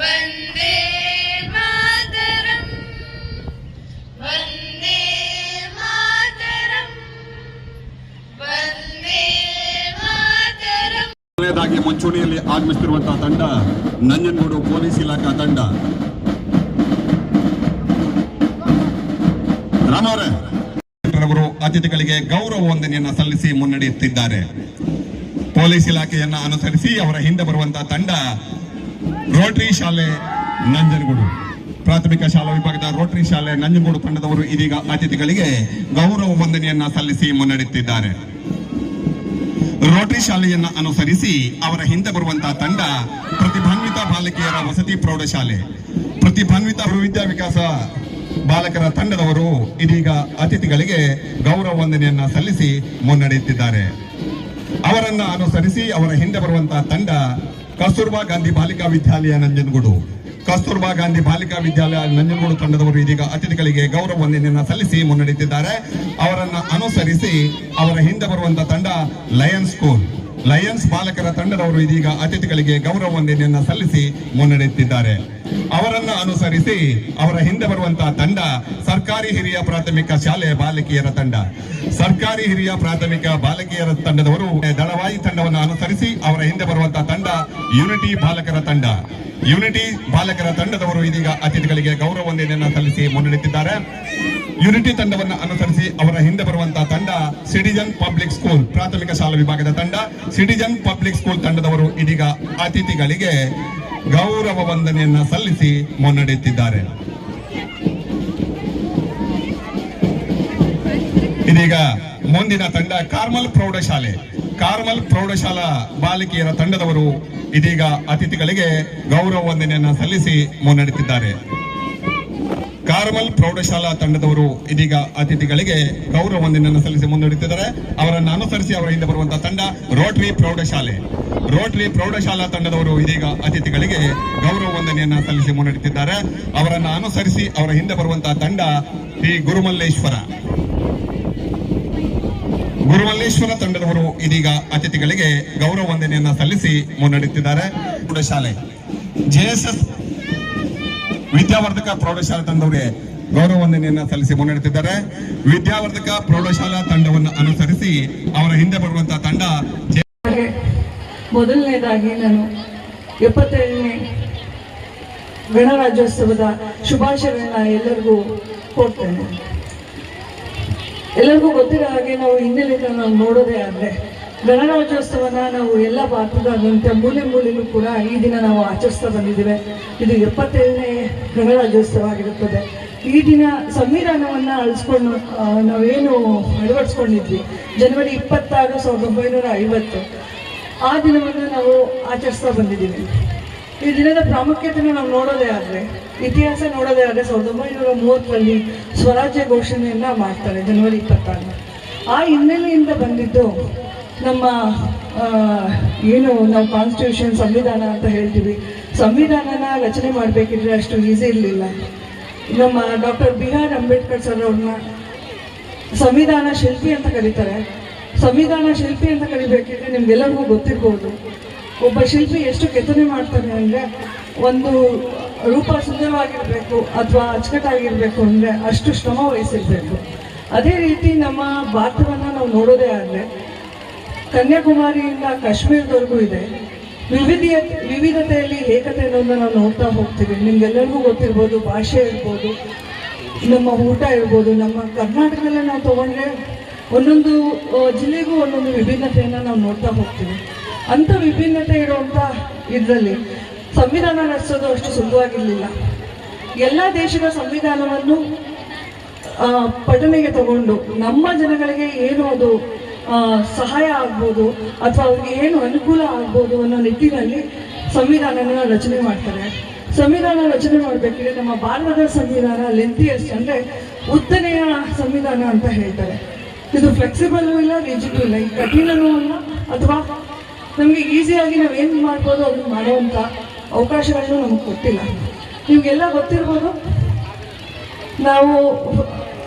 ವಂದೇ ಮಾತರಂ, ವಂದೇ ಮಾತರಂ, ವಂದೇ ಮಾತರಂ. ಕೊನೆಯದಾಗಿ ಮುಂಚೂಣಿಯಲ್ಲಿ ಆಗಮಿಸುತ್ತಿರುವಂತಹ ತಂಡ ನಂಜನಗೂಡು ಪೊಲೀಸ್ ಇಲಾಖಾ ತಂಡ. ರಾಮವರೇ ಅವರು ಅತಿಥಿಗಳಿಗೆ ಗೌರವ ವಂದನೆಯನ್ನ ಸಲ್ಲಿಸಿ ಮುನ್ನಡೆಯುತ್ತಿದ್ದಾರೆ. ಪೊಲೀಸ್ ಇಲಾಖೆಯನ್ನ ಅನುಸರಿಸಿ ಅವರ ಹಿಂದೆ ಬರುವಂತಹ ತಂಡ ರೋಟರಿ ಶಾಲೆ ನಂಜನಗೂಡು, ಪ್ರಾಥಮಿಕ ಶಾಲಾ ವಿಭಾಗದ ರೋಟರಿ ಶಾಲೆ ನಂಜನಗೂಡು ತಂಡದವರು ಇದೀಗ ಅತಿಥಿಗಳಿಗೆ ಗೌರವ ವಂದನೆಯನ್ನ ಸಲ್ಲಿಸಿ ಮುನ್ನಡೆಯುತ್ತಿದ್ದಾರೆ. ರೋಟರಿ ಶಾಲೆಯನ್ನ ಅನುಸರಿಸಿ ಅವರ ಹಿಂದೆ ಬರುವಂತಹ ತಂಡ ಪ್ರತಿಭಾನ್ವಿತ ಬಾಲಕಿಯರ ವಸತಿ ಪ್ರೌಢಶಾಲೆ, ಪ್ರತಿಭಾನ್ವಿತ ವಿದ್ಯಾವಿಕಾಸ ಬಾಲಕರ ತಂಡದವರು ಇದೀಗ ಅತಿಥಿಗಳಿಗೆ ಗೌರವ ವಂದನೆಯನ್ನ ಸಲ್ಲಿಸಿ ಮುನ್ನಡೆಯುತ್ತಿದ್ದಾರೆ. ಅವರನ್ನ ಅನುಸರಿಸಿ ಅವರ ಹಿಂದೆ ಬರುವಂತಹ ತಂಡ ಕಸ್ತೂರ್ಬಾ ಗಾಂಧಿ ಬಾಲಿಕಾ ವಿದ್ಯಾಲಯ ನಂಜನಗೂಡು, ಕಸ್ತೂರ್ಬಾ ಗಾಂಧಿ ಬಾಲಿಕಾ ವಿದ್ಯಾಲಯ ನಂಜನಗೂಡು ತಂಡದವರು ಇದೀಗ ಅತಿಥಿಗಳಿಗೆ ಗೌರವ ವಂದನೆಯನ್ನ ಸಲ್ಲಿಸಿ ಮುನ್ನಡೆಯುತ್ತಿದ್ದಾರೆ. ಅವರನ್ನ ಅನುಸರಿಸಿ ಅವರ ಹಿಂದೆ ಬರುವಂತಹ ತಂಡ ಲಯನ್ಸ್ ಸ್ಕೂಲ್, ಲಯನ್ಸ್ ಬಾಲಕರ ತಂಡದವರು ಇದೀಗ ಅತಿಥಿಗಳಿಗೆ ಗೌರವ ವಂದನೆಯನ್ನ ಸಲ್ಲಿಸಿ ಮುನ್ನಡೆಯುತ್ತಿದ್ದಾರೆ. ಅವರನ್ನ ಅನುಸರಿಸಿ ಅವರ ಹಿಂದೆ ಬರುವಂತಹ ತಂಡ ಸರ್ಕಾರಿ ಹಿರಿಯ ಪ್ರಾಥಮಿಕ ಶಾಲೆ ಬಾಲಕಿಯರ ತಂಡ, ಸರ್ಕಾರಿ ಹಿರಿಯ ಪ್ರಾಥಮಿಕ ಬಾಲಕಿಯರ ತಂಡದವರು ದಳವಾಯಿ ತಂಡವನ್ನು ಅನುಸರಿಸಿ ಅವರ ಹಿಂದೆ ಬರುವಂತಹ ತಂಡ ಯುನಿಟಿ ಬಾಲಕರ ತಂಡ, ಯುನಿಟಿ ಬಾಲಕರ ತಂಡದವರು ಇದೀಗ ಅತಿಥಿಗಳಿಗೆ ಗೌರವ ವಂದನೆಯನ್ನ ಸಲ್ಲಿಸಿ ಮುನ್ನಡೆಯುತ್ತಿದ್ದಾರೆ. ಯುನಿಟಿ ತಂಡವನ್ನು ಅನುಸರಿಸಿ ಅವರ ಹಿಂದೆ ಬರುವಂತಹ ತಂಡ ಸಿಟಿಜನ್ ಪಬ್ಲಿಕ್ ಸ್ಕೂಲ್ ಪ್ರಾಥಮಿಕ ಶಾಲಾ ವಿಭಾಗದ ತಂಡ, ಸಿಟಿಜನ್ ಪಬ್ಲಿಕ್ ಸ್ಕೂಲ್ ತಂಡದವರು ಇದೀಗ ಅತಿಥಿಗಳಿಗೆ ಗೌರವ ವಂದನೆಯನ್ನ ಸಲ್ಲಿಸಿ ಮುನ್ನಡೆಯುತ್ತಿದ್ದಾರೆ. ಇದೀಗ ಮುಂದಿನ ತಂಡ ಕಾರ್ಮಲ್ ಪ್ರೌಢಶಾಲೆ, ಕಾರ್ಮಲ್ ಪ್ರೌಢಶಾಲಾ ಬಾಲಿಕೆಯರ ತಂಡದವರು ಇದೀಗ ಅತಿಥಿಗಳಿಗೆ ಗೌರವ ವಂದನೆಯನ್ನ ಸಲ್ಲಿಸಿ ಮುನ್ನಡೆಯುತ್ತಿದ್ದಾರೆ. ಕಾರ್ಮಲ್ ಪ್ರೌಢಶಾಲಾ ತಂಡದವರು ಇದೀಗ ಅತಿಥಿಗಳಿಗೆ ಗೌರವ ವಂದನೆಯನ್ನು ಸಲ್ಲಿಸಿ ಮುನ್ನಡೆಯುತ್ತಿದ್ದಾರೆ. ಅವರನ್ನು ಅನುಸರಿಸಿ ಅವರ ಹಿಂದೆ ಬರುವಂತಹ ತಂಡ ರೋಟರಿ ಪ್ರೌಢಶಾಲೆ, ರೋಟರಿ ಪ್ರೌಢಶಾಲಾ ತಂಡದವರು ಇದೀಗ ಅತಿಥಿಗಳಿಗೆ ಗೌರವ ವಂದನೆಯನ್ನ ಸಲ್ಲಿಸಿ ಮುನ್ನಡೆಯುತ್ತಿದ್ದಾರೆ. ಅವರನ್ನು ಅನುಸರಿಸಿ ಅವರ ಹಿಂದೆ ಬರುವಂತಹ ತಂಡ ಶ್ರೀ ಗುರುಮಲ್ಲೇಶ್ವರ, ಗುರುಮಲ್ಲೇಶ್ವರ ತಂಡದವರು ಇದೀಗ ಅತಿಥಿಗಳಿಗೆ ಗೌರವ ವಂದನೆಯನ್ನ ಸಲ್ಲಿಸಿ ಮುನ್ನಡೆಯುತ್ತಿದ್ದಾರೆ. ಪ್ರೌಢಶಾಲೆ ಜೆಎಸ್ಎಸ್ ವಿದ್ಯಾವರ್ಧಕ ಪ್ರೌಢಶಾಲಾ ತಂಡವರಿಗೆ ಗೌರವ ವಂದನೆಯನ್ನ ಸಲ್ಲಿಸಿ ಮುನ್ನಡೆಯುತ್ತಿದ್ದಾರೆ. ವಿದ್ಯಾವರ್ಧಕ ಪ್ರೌಢಶಾಲಾ ತಂಡವನ್ನು ಅನುಸರಿಸಿ ಅವರ ಹಿಂದೆ ಬರುವಂತಹ ತಂಡ. ಮೊದಲನೇದಾಗಿ ನಾನು 77ನೇ ಗಣರಾಜ್ಯೋತ್ಸವದ ಶುಭಾಶಯಗಳನ್ನ ಎಲ್ಲರಿಗೂ ಕೊಡ್ತೇನೆ. ಎಲ್ಲರಿಗೂ ಗೊತ್ತಿರೋ ಹಾಗೆ ನಾವು ಹಿಂದಿನಿಂದ ನಾವು ನೋಡೋದೇ ಆದರೆ ಗಣರಾಜ್ಯೋತ್ಸವನ ನಾವು ಎಲ್ಲ ಭಾರತದಾದ್ಯಂತ ಮೂಲೆ ಮೂಲೆಯಲ್ಲೂ ಕೂಡ ಈ ದಿನ ನಾವು ಆಚರಿಸ್ತಾ ಬಂದಿದ್ದೇವೆ. ಇದು 77ನೇ ಗಣರಾಜ್ಯೋತ್ಸವ ಆಗಿರುತ್ತದೆ. ಈ ದಿನ ಸಂವಿಧಾನವನ್ನು ಅಳಿಸ್ಕೊಂಡು ನಾವೇನು ಅಳವಡಿಸ್ಕೊಂಡಿದ್ವಿ ಜನವರಿ 26, 1950 ಆ ದಿನವನ್ನು ನಾವು ಆಚರಿಸ್ತಾ ಬಂದಿದ್ದೀವಿ. ಈ ದಿನದ ಪ್ರಾಮುಖ್ಯತೆಯನ್ನು ನಾವು ನೋಡೋದೇ ಆದರೆ, ಇತಿಹಾಸ ನೋಡೋದೇ ಆದರೆ 1930ರಲ್ಲಿ ಸ್ವರಾಜ್ಯ ಘೋಷಣೆಯನ್ನು ಮಾಡ್ತಾರೆ ಜನವರಿ 26. ಆ ಹಿನ್ನೆಲೆಯಿಂದ ಬಂದಿದ್ದು ನಮ್ಮ ಏನು ನಾವು ಕಾನ್ಸ್ಟಿಟ್ಯೂಷನ್ ಸಂವಿಧಾನ ಅಂತ ಹೇಳ್ತೀವಿ. ಸಂವಿಧಾನನ ರಚನೆ ಮಾಡಬೇಕಿದ್ರೆ ಅಷ್ಟು ಈಸಿ ಇರಲಿಲ್ಲ. ನಮ್ಮ ಡಾಕ್ಟರ್ BR ಅಂಬೇಡ್ಕರ್ ಸರ್ ಅವ್ರನ್ನ ಸಂವಿಧಾನ ಶಿಲ್ಪಿ ಅಂತ ಕರೀತಾರೆ. ಸಂವಿಧಾನ ಶಿಲ್ಪಿ ಅಂತ ಕರಿಬೇಕಿದ್ರೆ ನಿಮ್ಗೆಲ್ಲರಿಗೂ ಗೊತ್ತಿರ್ಬೋದು, ಒಬ್ಬ ಶಿಲ್ಪಿ ಎಷ್ಟು ಕೆತ್ತನೆ ಮಾಡ್ತಾನೆ ಅಂದರೆ ಒಂದು ರೂಪ ಸುಂದರವಾಗಿರಬೇಕು ಅಥವಾ ಅಚ್ಚುಕಟ್ಟಾಗಿರಬೇಕು ಅಂದರೆ ಅಷ್ಟು ಶ್ರಮ ವಹಿಸಿರಬೇಕು. ಅದೇ ರೀತಿ ನಮ್ಮ ಭಾರತವನ್ನು ನಾವು ನೋಡೋದೇ ಆದರೆ ಕನ್ಯಾಕುಮಾರಿಯಿಂದ ಕಾಶ್ಮೀರದವರೆಗೂ ಇದೆ. ವಿವಿಧತೆಯಲ್ಲಿ ಏಕತೆ ಅನ್ನೋದನ್ನ ನಾವು ನೋಡ್ತಾ ಹೋಗ್ತೀವಿ. ನಿಮ್ಗೆಲ್ಲರಿಗೂ ಗೊತ್ತಿರ್ಬೋದು, ಭಾಷೆ ಇರ್ಬೋದು, ನಮ್ಮ ಊಟ ಇರ್ಬೋದು. ನಮ್ಮ ಕರ್ನಾಟಕದಲ್ಲೇ ನಾವು ತೊಗೊಂಡ್ರೆ ಒಂದೊಂದು ಜಿಲ್ಲೆಗೂ ಒಂದೊಂದು ವಿಭಿನ್ನತೆಯನ್ನು ನಾವು ನೋಡ್ತಾ ಹೋಗ್ತೀವಿ. ಅಂಥ ವಿಭಿನ್ನತೆ ಇರುವಂಥ ಇದರಲ್ಲಿ ಸಂವಿಧಾನ ರಚಿಸೋದು ಅಷ್ಟು ಸುಲಭವಾಗಿರಲಿಲ್ಲ. ಎಲ್ಲ ದೇಶದ ಸಂವಿಧಾನವನ್ನು ಪಠಣೆಗೆ ತಗೊಂಡು ನಮ್ಮ ಜನಗಳಿಗೆ ಏನು ಅದು ಸಹಾಯ ಆಗ್ಬೋದು ಅಥವಾ ಅವ್ರಿಗೆ ಏನು ಅನುಕೂಲ ಆಗ್ಬೋದು ಅನ್ನೋ ನಿಟ್ಟಿನಲ್ಲಿ ಸಂವಿಧಾನನ ರಚನೆ ಮಾಡ್ತಾರೆ. ಸಂವಿಧಾನ ರಚನೆ ಮಾಡಬೇಕಿದ್ರೆ ನಮ್ಮ ಭಾರತದ ಸಂವಿಧಾನ ಲೆಂತಿಯಸ್ಟ್ ಅಂದರೆ ಉದ್ದನೆಯ ಸಂವಿಧಾನ ಅಂತ ಹೇಳ್ತಾರೆ. ಇದು ಫ್ಲೆಕ್ಸಿಬಲ್ ಇಲ್ಲ, ರಿಜಿಡ್ ಇಲ್ಲ, ಈ ಕಠಿಣನೂ ಅಲ್ಲ ಅಥವಾ ನಮಗೆ ಈಸಿಯಾಗಿ ನಾವು ಏನು ಮಾಡ್ಬೋದು ಅದನ್ನು ಮಾಡುವಂಥ ಅವಕಾಶಗಳನ್ನು ನಮಗೆ ಕೊಟ್ಟಿಲ್ಲ. ನಿಮಗೆಲ್ಲ ಗೊತ್ತಿರ್ಬೋದು, ನಾವು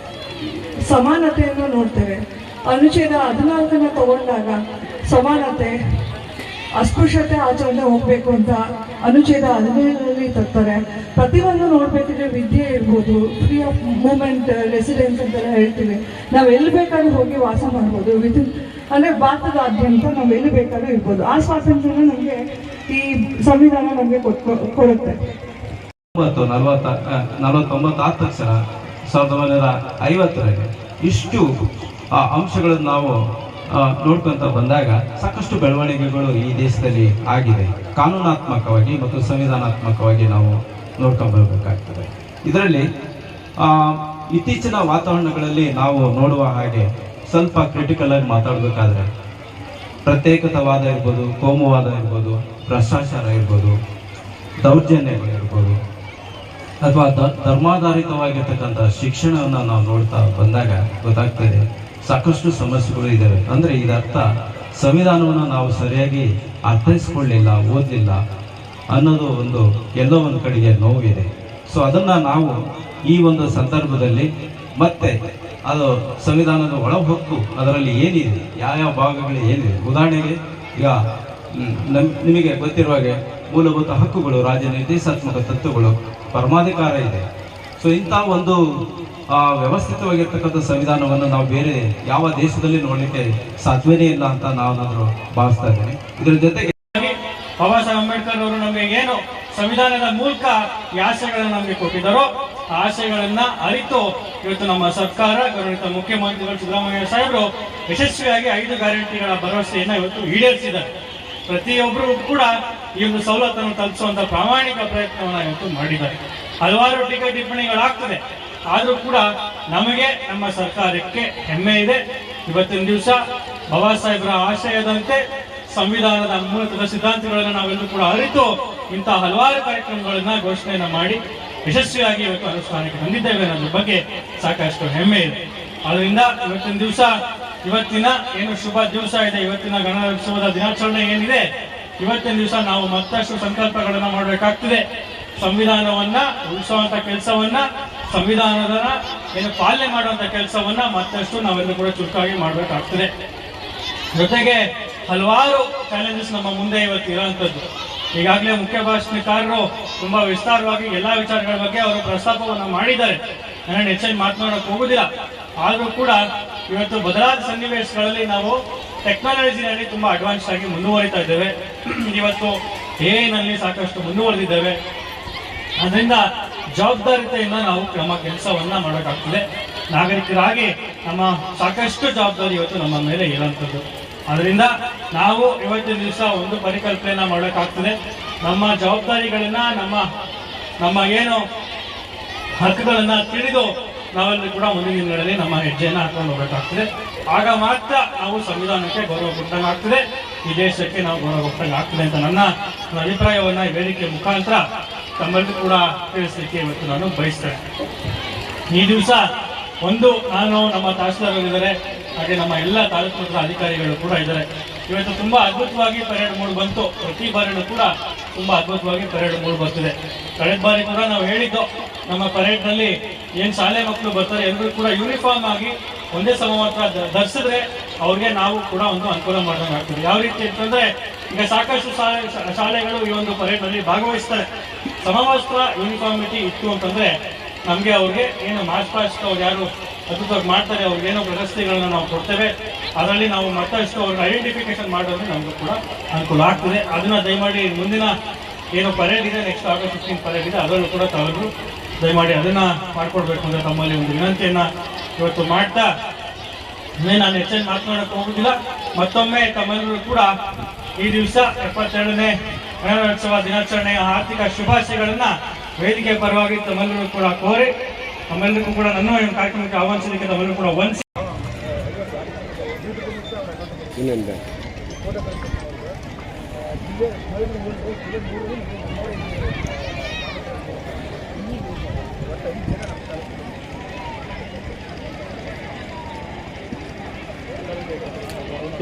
ಸಮಾನತೆಯನ್ನು ನೋಡ್ತೇವೆ. ಅನುಚ್ಛೇದ 14 ತಗೊಂಡಾಗ ಸಮಾನತೆ ಅಸ್ಪೃಶ್ಯತೆ ಆಚರಣೆ ಹೋಗಬೇಕು ಅಂತ ಅನುಚ್ಛೇದ 17ರಲ್ಲಿ ತರ್ತಾರೆ. ಪ್ರತಿಯೊಂದು ನೋಡಬೇಕಿದ್ರೆ ವಿದ್ಯೆ ಇರ್ಬೋದು, ಫ್ರೀ ಆಫ್ ಮೂಮೆಂಟ್ ರೆಸಿಡೆನ್ಸ್ ಅಂತೆಲ್ಲ ಹೇಳ್ತೀವಿ. ನಾವು ಎಲ್ಲಿ ಬೇಕಾದ್ರೂ ಹೋಗಿ ವಾಸ ಮಾಡ್ಬೋದು. ಅಂದರೆ ಭಾರತದಾದ್ಯಂತ ನಾವು ಎಲ್ಲಿ ಬೇಕಾದ್ರೂ ಇರ್ಬೋದು. ಆ ಸ್ವಾತಂತ್ರ್ಯನ ನಮಗೆ ಈ ಸಂವಿಧಾನ ನಮಗೆ ಕೊಡುತ್ತೆ. 49 ಆದ ತಕ್ಷಣ 1950ರಲ್ಲಿ ಇಷ್ಟು ಅಂಶಗಳನ್ನು ನಾವು ನೋಡ್ಕೊಂತ ಬಂದಾಗ ಸಾಕಷ್ಟು ಬೆಳವಣಿಗೆಗಳು ಈ ದೇಶದಲ್ಲಿ ಆಗಿದೆ. ಕಾನೂನಾತ್ಮಕವಾಗಿ ಮತ್ತು ಸಂವಿಧಾನಾತ್ಮಕವಾಗಿ ನಾವು ನೋಡ್ಕೊಂಡು ಬರಬೇಕಾಗ್ತದೆ. ಇದರಲ್ಲಿ ಇತ್ತೀಚಿನ ವಾತಾವರಣಗಳಲ್ಲಿ ನಾವು ನೋಡುವ ಹಾಗೆ ಸ್ವಲ್ಪ ಕ್ರಿಟಿಕಲ್ ಆಗಿ ಮಾತಾಡಬೇಕಾದ್ರೆ ಪ್ರತ್ಯೇಕತಾವಾದ ಇರ್ಬೋದು, ಕೋಮುವಾದ ಇರ್ಬೋದು, ಭ್ರಷ್ಟಾಚಾರ ಇರ್ಬೋದು, ದೌರ್ಜನ್ಯಗಳಿರ್ಬೋದು, ಅಥವಾ ಧರ್ಮಾಧಾರಿತವಾಗಿರ್ತಕ್ಕಂಥ ಶಿಕ್ಷಣವನ್ನು ನಾವು ನೋಡ್ತಾ ಬಂದಾಗ ಗೊತ್ತಾಗ್ತದೆ ಸಾಕಷ್ಟು ಸಮಸ್ಯೆಗಳು ಇದ್ದಾವೆ. ಅಂದರೆ ಇದರ್ಥ ಸಂವಿಧಾನವನ್ನು ನಾವು ಸರಿಯಾಗಿ ಅರ್ಥೈಸ್ಕೊಳ್ಳಿಲ್ಲ, ಓದಲಿಲ್ಲ ಅನ್ನೋದು ಎಲ್ಲೋ ಒಂದು ಕಡೆಗೆ ನೋವಿದೆ. ಸೊ ಅದನ್ನು ನಾವು ಈ ಒಂದು ಸಂದರ್ಭದಲ್ಲಿ ಮತ್ತೆ ಅದು ಸಂವಿಧಾನದ ಒಳಹೊಕ್ಕು ಅದರಲ್ಲಿ ಏನಿದೆ, ಯಾವ ಭಾಗಗಳು ಏನಿದೆ. ಉದಾಹರಣೆಗೆ ಈಗ ನಿಮಗೆ ಗೊತ್ತಿರುವ ಹಾಗೆ ಮೂಲಭೂತ ಹಕ್ಕುಗಳು, ರಾಜನೀತಿಸಾತ್ಮಕ ತತ್ವಗಳು, ಪರಮಾಧಿಕಾರ ಇದೆ. ಸೊ ಇಂಥ ಒಂದು ವ್ಯವಸ್ಥಿತವಾಗಿರ್ತಕ್ಕಂಥ ಸಂವಿಧಾನವನ್ನು ನಾವು ಬೇರೆ ಯಾವ ದೇಶದಲ್ಲಿ ನೋಡಲಿಕ್ಕೆ ಸಾಧ್ಯವೇ ಇಲ್ಲ ಅಂತ ನಾನಾದರೂ ಭಾವಿಸ್ತಾ ಇದ್ದೇನೆ. ಇದರ ಜೊತೆಗೆ ಬಾಬಾ ಸಾಹೇಬ್ ಅಂಬೇಡ್ಕರ್ ಅವರು ನಮಗೆ ಏನು ಸಂವಿಧಾನದ ಮೂಲಕ ಈ ಆಶಯಗಳನ್ನು ನಮಗೆ ಕೊಟ್ಟಿದ್ದಾರೋ ಆ ಆಶಯಗಳನ್ನ ಅರಿತು ಇವತ್ತು ನಮ್ಮ ಸರ್ಕಾರ, ಗೌರವಿತ ಮುಖ್ಯಮಂತ್ರಿಗಳು ಸಿದ್ದರಾಮಯ್ಯ ಸಾಹೇಬರು ಯಶಸ್ವಿಯಾಗಿ 5 ಗ್ಯಾರಂಟಿಗಳ ಭರವಸೆಯನ್ನ ಇವತ್ತು ಈಡೇರಿಸಿದ್ದಾರೆ. ಪ್ರತಿಯೊಬ್ಬರು ಕೂಡ ಈ ಒಂದು ಸವಲತ್ತನ್ನು ತಲುಪಿಸುವಂತ ಪ್ರಾಮಾಣಿಕ ಪ್ರಯತ್ನವನ್ನ ಇವತ್ತು ಮಾಡಿದ್ದಾರೆ. ಹಲವಾರು ಟೀಕೆ ಟಿಪ್ಪಣಿಗಳಾಗ್ತದೆ, ಆದ್ರೂ ಕೂಡ ನಮಗೆ ನಮ್ಮ ಸರ್ಕಾರಕ್ಕೆ ಹೆಮ್ಮೆ ಇದೆ. ಇವತ್ತಿನ ದಿವಸ ಬಾಬಾ ಸಾಹೇಬರ ಆಶಯದಂತೆ ಸಂವಿಧಾನದ ಮೂಲಕ ಸಿದ್ಧಾಂತಗಳನ್ನು ನಾವೆಲ್ಲರೂ ಕೂಡ ಅರಿತು ಇಂಥ ಹಲವಾರು ಕಾರ್ಯಕ್ರಮಗಳನ್ನ ಘೋಷಣೆಯನ್ನ ಮಾಡಿ ಯಶಸ್ವಿಯಾಗಿ ಇವತ್ತು ಅನುಷ್ಠಾನಕ್ಕೆ ಬಂದಿದ್ದೇವೆ ಅನ್ನೋದ್ರ ಬಗ್ಗೆ ಸಾಕಷ್ಟು ಹೆಮ್ಮೆ ಇದೆ. ಅದರಿಂದ ಇವತ್ತಿನ ದಿವಸ, ಇವತ್ತಿನ ಏನು ಶುಭ ದಿವಸ ಇದೆ, ಇವತ್ತಿನ ಗಣರಾಜ್ಯೋತ್ಸವದ ದಿನಾಚರಣೆ ಏನಿದೆ, ಇವತ್ತಿನ ದಿವಸ ನಾವು ಮತ್ತಷ್ಟು ಸಂಕಲ್ಪಗಳನ್ನ ಮಾಡಬೇಕಾಗ್ತದೆ. ಸಂವಿಧಾನವನ್ನ ಉಳಿಸುವಂತ ಕೆಲಸವನ್ನ, ಸಂವಿಧಾನದ ಏನು ಪಾಲನೆ ಮಾಡುವಂತ ಕೆಲಸವನ್ನ ಮತ್ತಷ್ಟು ನಾವೆಲ್ಲರೂ ಕೂಡ ಚುರುಕಾಗಿ ಮಾಡಬೇಕಾಗ್ತದೆ. ಜೊತೆಗೆ ಹಲವಾರು ಚಾಲೆಂಜಸ್ ನಮ್ಮ ಮುಂದೆ ಇವತ್ತು ಇರುವಂತದ್ದು. ಈಗಾಗಲೇ ಮುಖ್ಯ ಭಾಷಣಕಾರರು ತುಂಬಾ ವಿಸ್ತಾರವಾಗಿ ಎಲ್ಲಾ ವಿಚಾರಗಳ ಬಗ್ಗೆ ಅವರು ಪ್ರಸ್ತಾಪವನ್ನು ಮಾಡಿದ್ದಾರೆ. ನಾನು ಹೆಚ್ಚಾಗಿ ಮಾತನಾಡೋಕೆ ಹೋಗುದಿಲ್ಲ. ಆದ್ರೂ ಕೂಡ ಇವತ್ತು ಬದಲಾದ ಸನ್ನಿವೇಶಗಳಲ್ಲಿ ನಾವು ಟೆಕ್ನಾಲಜಿನಲ್ಲಿ ತುಂಬಾ ಅಡ್ವಾನ್ಸ್ ಆಗಿ ಮುಂದುವರಿತಾ ಇದ್ದೇವೆ. ಇವತ್ತು AI ಸಾಕಷ್ಟು ಮುಂದುವರೆದಿದ್ದೇವೆ. ಅದರಿಂದ ಜವಾಬ್ದಾರಿತೆಯಿಂದ ನಾವು ನಮ್ಮ ಕೆಲಸವನ್ನ ಮಾಡಬೇಕಾಗ್ತದೆ. ನಾಗರಿಕರಾಗಿ ನಮ್ಮ ಸಾಕಷ್ಟು ಜವಾಬ್ದಾರಿ ಇವತ್ತು ನಮ್ಮ ಮೇಲೆ ಇರುವಂಥದ್ದು. ಅದರಿಂದ ನಾವು ಇವತ್ತಿನ ದಿವಸ ಒಂದು ಪರಿಕಲ್ಪನೆಯನ್ನ ಮಾಡಬೇಕಾಗ್ತದೆ. ನಮ್ಮ ಜವಾಬ್ದಾರಿಗಳನ್ನ, ನಮ್ಮ ಏನು ಹಕ್ಕುಗಳನ್ನ ತಿಳಿದು ನಾವೆಲ್ಲರೂ ಕೂಡ ಮುಂದಿನ ದಿನಗಳಲ್ಲಿ ನಮ್ಮ ಹೆಜ್ಜೆಯನ್ನು ಹಾಕೊಂಡು ಹೋಗಬೇಕಾಗ್ತದೆ. ಆಗ ಮಾತ್ರ ನಾವು ಸಂವಿಧಾನಕ್ಕೆ ಗೌರವ ಕೊಟ್ಟಂಗಾಗ್ತದೆ, ಈ ದೇಶಕ್ಕೆ ನಾವು ಗೌರವ ಕೊಟ್ಟಂಗಾಗ್ತದೆ ಅಂತ ನನ್ನ ಅಭಿಪ್ರಾಯವನ್ನ ಈ ವೇದಿಕೆ ಮುಖಾಂತರ ತಮ್ಮಲ್ಲೂ ಕೂಡ ತಿಳಿಸಲಿಕ್ಕೆ ಇವತ್ತು ನಾನು ಬಯಸ್ತೇನೆ. ಈ ದಿವಸ ನಾನು ನಮ್ಮ ತಹಸೀಲ್ದಾರ್ ಇದ್ದಾರೆ, ಹಾಗೆ ನಮ್ಮ ಎಲ್ಲ ತಾಲೂಕು ಮಟ್ಟದ ಅಧಿಕಾರಿಗಳು ಕೂಡ ಇದ್ದಾರೆ. ಇವತ್ತು ತುಂಬಾ ಅದ್ಭುತವಾಗಿ ಪರೇಡ್ ಮೂಡ್ ಬಂತು. ಪ್ರತಿ ಬಾರಿನೂ ಕೂಡ ತುಂಬಾ ಅದ್ಭುತವಾಗಿ ಪರೇಡ್ ಮೂಡ್ ಬರ್ತಿದೆ. ಕಳೆದ ಬಾರಿ ಕೂಡ ನಾವು ಹೇಳಿದ್ದು, ನಮ್ಮ ಪರೇಡ್ ನಲ್ಲಿ ಏನ್ ಶಾಲೆ ಮಕ್ಕಳು ಬರ್ತಾರೆ ಎಲ್ಲರೂ ಕೂಡ ಯೂನಿಫಾರ್ಮ್ ಆಗಿ ಒಂದೇ ಸಮವಸ್ತ್ರ ಧರಿಸಿದ್ರೆ ಅವ್ರಿಗೆ ನಾವು ಕೂಡ ಒಂದು ಅನುಕೂಲ ಮಾಡಿದಂಗೆ ಆಗ್ತದೆ. ಯಾವ ರೀತಿ ಅಂತಂದ್ರೆ, ಈಗ ಸಾಕಷ್ಟು ಶಾಲೆಗಳು ಈ ಒಂದು ಪರೇಡ್ ನಲ್ಲಿ ಭಾಗವಹಿಸ್ತಾರೆ. ಸಮವಸ್ತ್ರ ಯೂನಿಫಾರ್ಮಿಟಿ ಇತ್ತು ಅಂತಂದ್ರೆ ನಮ್ಗೆ ಅವ್ರಿಗೆ ಏನು ಮಾರ್ಚ್ ಪಾಸ್ಟ್ ಅವ್ರು ಯಾರು ಅದ್ಭುತವಾಗಿ ಮಾಡ್ತಾರೆ ಅವ್ರಿಗೇನೋ ಪ್ರಶಸ್ತಿಗಳನ್ನ ನಾವು ಕೊಡ್ತೇವೆ. ಅದರಲ್ಲಿ ನಾವು ಮತ್ತಷ್ಟು ಅವ್ರಿಗೆ ಐಡೆಂಟಿಫಿಕೇಶನ್ ಮಾಡೋದು ನಮಗೂ ಕೂಡ ಅನುಕೂಲ ಆಗ್ತದೆ. ಅದನ್ನ ದಯಮಾಡಿ ಮುಂದಿನ ಏನು ಪರೇಡ್ ಇದೆ, ನೆಕ್ಸ್ಟ್ ಆಗಸ್ಟ್ 15 ಪರೇಡ್ ಇದೆ, ಅದರಲ್ಲೂ ಕೂಡ ತಾವೆಲ್ಲರೂ ದಯಮಾಡಿ ಅದನ್ನ ಮಾಡ್ಕೊಡ್ಬೇಕು ಅಂತ ತಮ್ಮಲ್ಲಿ ಒಂದು ವಿನಂತಿಯನ್ನ ಇವತ್ತು ಮಾಡ್ತಾ ನಾನು ಹೆಚ್ಚಾಗಿ ಮಾತನಾಡಕ್ಕೆ ಹೋಗುದಿಲ್ಲ. ಮತ್ತೊಮ್ಮೆ ತಮ್ಮೆಲ್ಲರೂ ಕೂಡ ಈ ದಿವಸ 72ನೇ ಗಣರಾಜ್ಯೋತ್ಸವ ದಿನಾಚರಣೆಯ ಆರ್ಥಿಕ ಶುಭಾಶಯಗಳನ್ನ ವೇದಿಕೆ ಪರವಾಗಿ ತಮ್ಮೆಲ್ಲರೂ ಕೂಡ ಕೋರಿ, ತಮ್ಮೆಲ್ಲರಿಗೂ ಕೂಡ ನನ್ನ ಕಾರ್ಯಕ್ರಮಕ್ಕೆ ಆಹ್ವಾನಿಸಲಿಕ್ಕೆ ತಮ್ಮೆಲ್ಲರೂ ಕೂಡ ವಂದಿಸಿ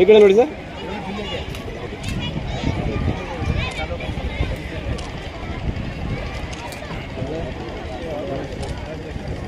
ಈ ಕಡೆ ನೋಡಿ ಸರ್.